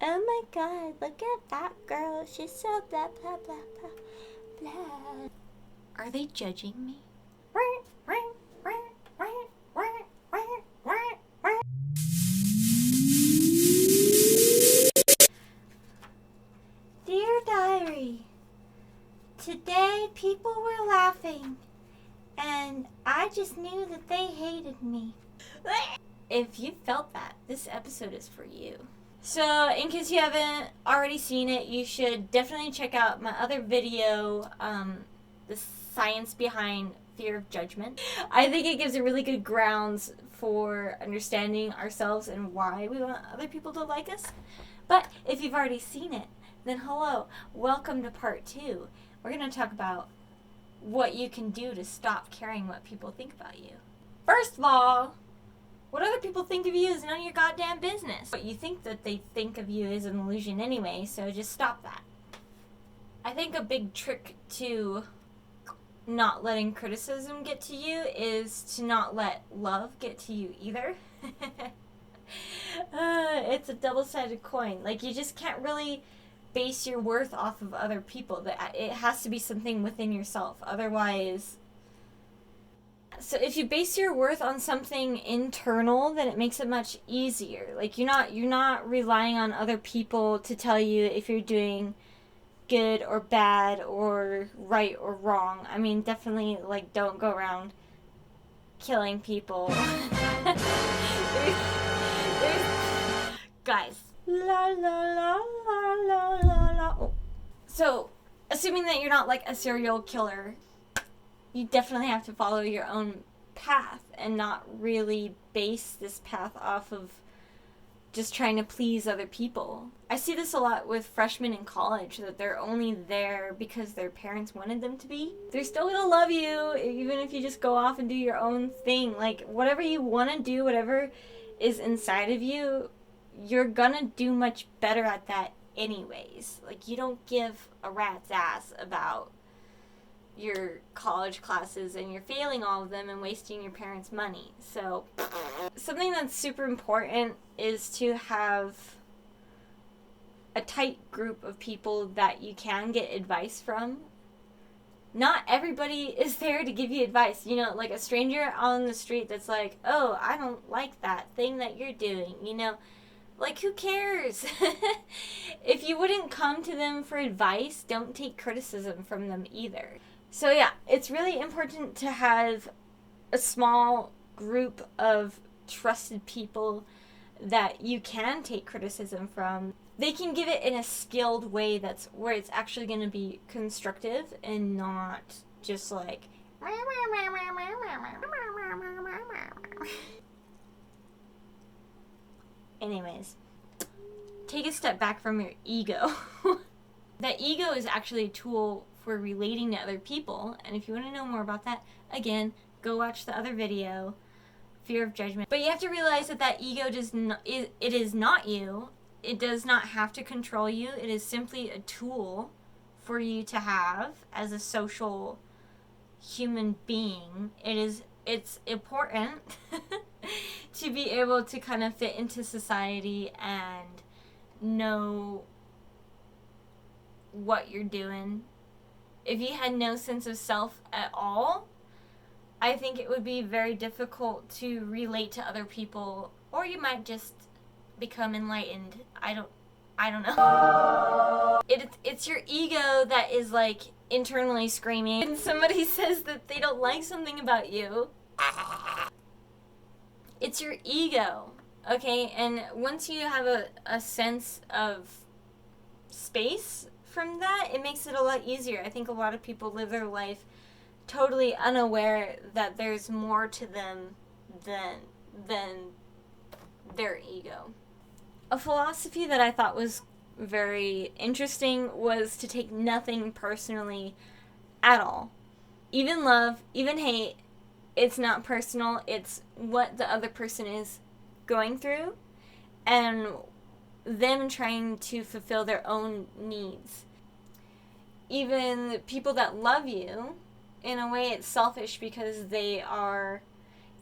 Oh my god, look at that girl. She's so blah blah blah blah blah. Are they judging me? Dear diary, today people were laughing and I just knew that they hated me. If you felt that, this episode is for you. So, in case you haven't already seen it, you should definitely check out my other video, the science behind fear of judgment. I think it gives a really good grounds for understanding ourselves and why we want other people to like us. But if you've already seen it, then hello, welcome to part 2. We're going to talk about what you can do to stop caring what people think about you. First of all, what other people think of you is none of your goddamn business. What you think that they think of you is an illusion anyway, so just stop that. I think a big trick to not letting criticism get to you is to not let love get to you either. It's a double-sided coin. Like, you just can't really base your worth off of other people. It has to be something within yourself. Otherwise... So if you base your worth on something internal, then it makes it much easier. Like, you're not relying on other people to tell you if you're doing good or bad or right or wrong. I mean, definitely, like, don't go around killing people. Guys. La la la la la la la. Oh. So, assuming that you're not like a serial killer, you definitely have to follow your own path and not really base this path off of just trying to please other people. I see this a lot with freshmen in college, that they're only there because their parents wanted them to be. They're still gonna love you, even if you just go off and do your own thing. Like, whatever you want to do, whatever is inside of you, you're gonna do much better at that anyways. Like, you don't give a rat's ass about your college classes and you're failing all of them and wasting your parents' money. So, something that's super important is to have a tight group of people that you can get advice from. Not everybody is there to give you advice. You know, like a stranger on the street that's like, oh, I don't like that thing that you're doing, you know. Like, who cares? If you wouldn't come to them for advice, don't take criticism from them either. So yeah, it's really important to have a small group of trusted people that you can take criticism from. They can give it in a skilled way that's where it's actually going to be constructive and not just like... Anyways, take a step back from your ego. That ego is actually a tool for relating to other people, and if you want to know more about that, again, go watch the other video, Fear of Judgment. But you have to realize that ego it is not you. It does not have to control you. It is simply a tool for you to have as a social human being. It's important to be able to kind of fit into society and know what you're doing. If you had no sense of self at all, I think it would be very difficult to relate to other people, or you might just become enlightened. I don't know. It's your ego that is like internally screaming. When somebody says that they don't like something about you, it's your ego, okay? And once you have a sense of space from that, it makes it a lot easier. I think a lot of people live their life totally unaware that there's more to them than their ego. A philosophy that I thought was very interesting was to take nothing personally at all. Even love, even hate, it's not personal. It's what the other person is going through and them trying to fulfill their own needs. Even people that love you, in a way it's selfish because they are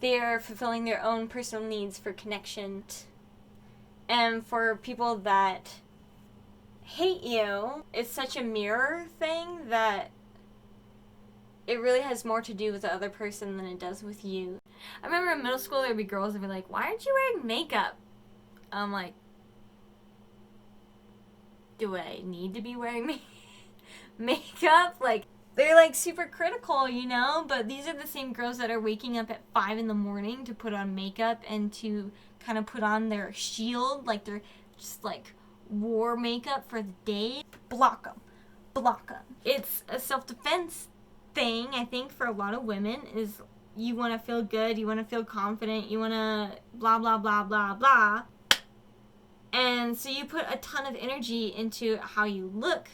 fulfilling their own personal needs for connection. And for people that hate you is such a mirror thing that it really has more to do with the other person than it does with you. I remember in middle school there'd be girls that would be like, why aren't you wearing makeup? I'm like, do I need to be wearing makeup? Like, they're like super critical, you know? But these are the same girls that are waking up at 5 in the morning to put on makeup and to kind of put on their shield. Like, they're just like war makeup for the day. Block them. Block them. It's a self-defense thing, I think, for a lot of women, is you want to feel good, you want to feel confident, you want to blah, blah, blah, blah, blah. And so you put a ton of energy into how you look,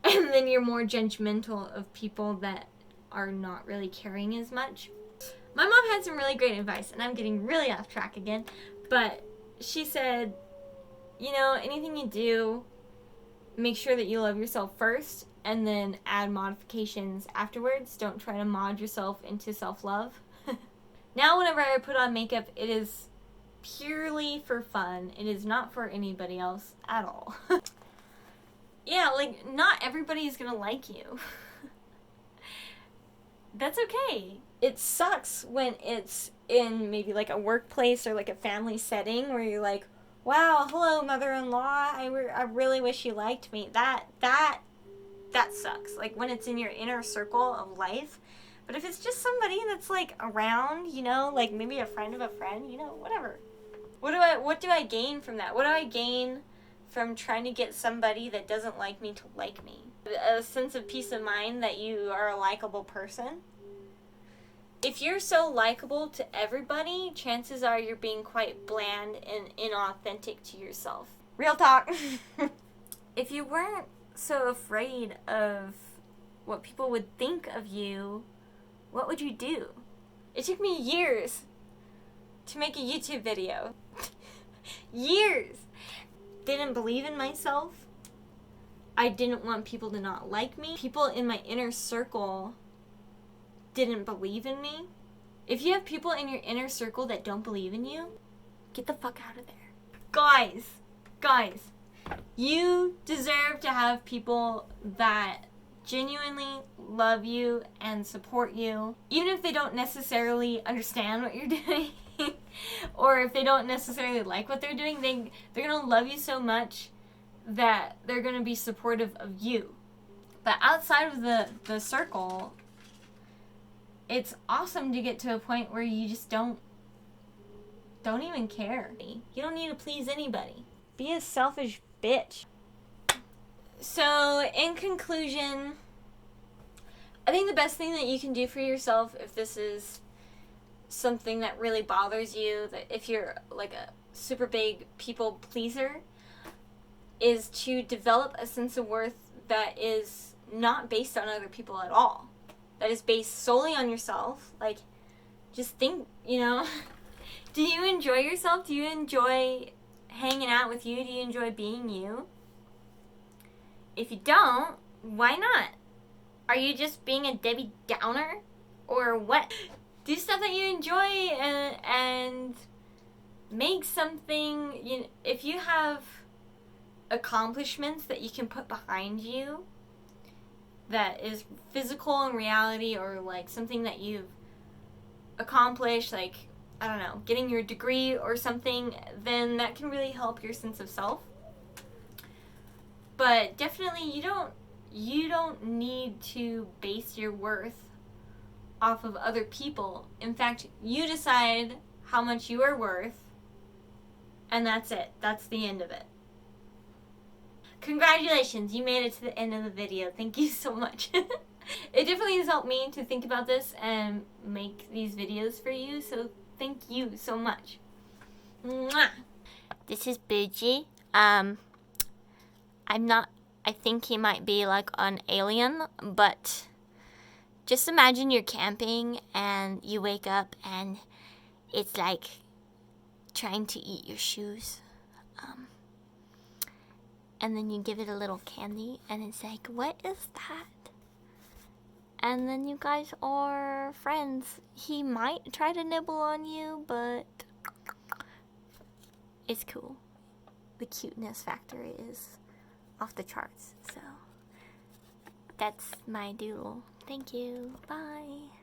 and then you're more judgmental of people that are not really caring as much. My mom had some really great advice, and I'm getting really off track again, but she said, you know, anything you do, make sure that you love yourself first, and then add modifications afterwards. Don't try to mod yourself into self-love. Now whenever I put on makeup, it is purely for fun. It is not for anybody else at all. Yeah, like, not everybody is gonna like you. That's okay. It sucks when it's in maybe like a workplace or like a family setting where you're like, wow, hello mother-in-law, I really wish you liked me. That sucks. Like when it's in your inner circle of life. But if it's just somebody that's like around, you know, like maybe a friend of a friend, you know, whatever. What do I gain from that? What do I gain from trying to get somebody that doesn't like me to like me? A sense of peace of mind that you are a likable person. If you're so likable to everybody, chances are you're being quite bland and inauthentic to yourself. Real talk. If you weren't so afraid of what people would think of you, what would you do? It took me years to make a YouTube video. Years. Didn't believe in myself. I didn't want people to not like me. People in my inner circle didn't believe in me. If you have people in your inner circle that don't believe in you, get the fuck out of there. Guys, you deserve to have people that genuinely love you and support you, even if they don't necessarily understand what you're doing or if they don't necessarily like what they're doing. They're gonna love you so much that they're gonna be supportive of you. But outside of the circle, it's awesome to get to a point where you just don't even care. You don't need to please anybody. Be a selfish bitch. So, in conclusion, I think the best thing that you can do for yourself, if this is something that really bothers you, that if you're like a super big people pleaser, is to develop a sense of worth that is not based on other people at all. That is based solely on yourself. Like, just think, you know, do you enjoy yourself? Do you enjoy hanging out with you? Do you enjoy being you? If you don't, why not? Are you just being a Debbie Downer? Or what? Do stuff that you enjoy and make something, you know, if you have accomplishments that you can put behind you that is physical in reality, or like something that you've accomplished, like, I don't know, getting your degree or something, then that can really help your sense of self. But definitely you don't need to base your worth off of other people. In fact, you decide how much you are worth, and that's it. That's the end of it. Congratulations, you made it to the end of the video. Thank you so much. It definitely has helped me to think about this and make these videos for you, so thank you so much. Mwah. This is Bougie. I think he might be like an alien, but just imagine you're camping and you wake up and it's like trying to eat your shoes. And then you give it a little candy and it's like, what is that? And then you guys are friends. He might try to nibble on you, but it's cool. The cuteness factor is off the charts. So that's my doodle. Thank you. Bye.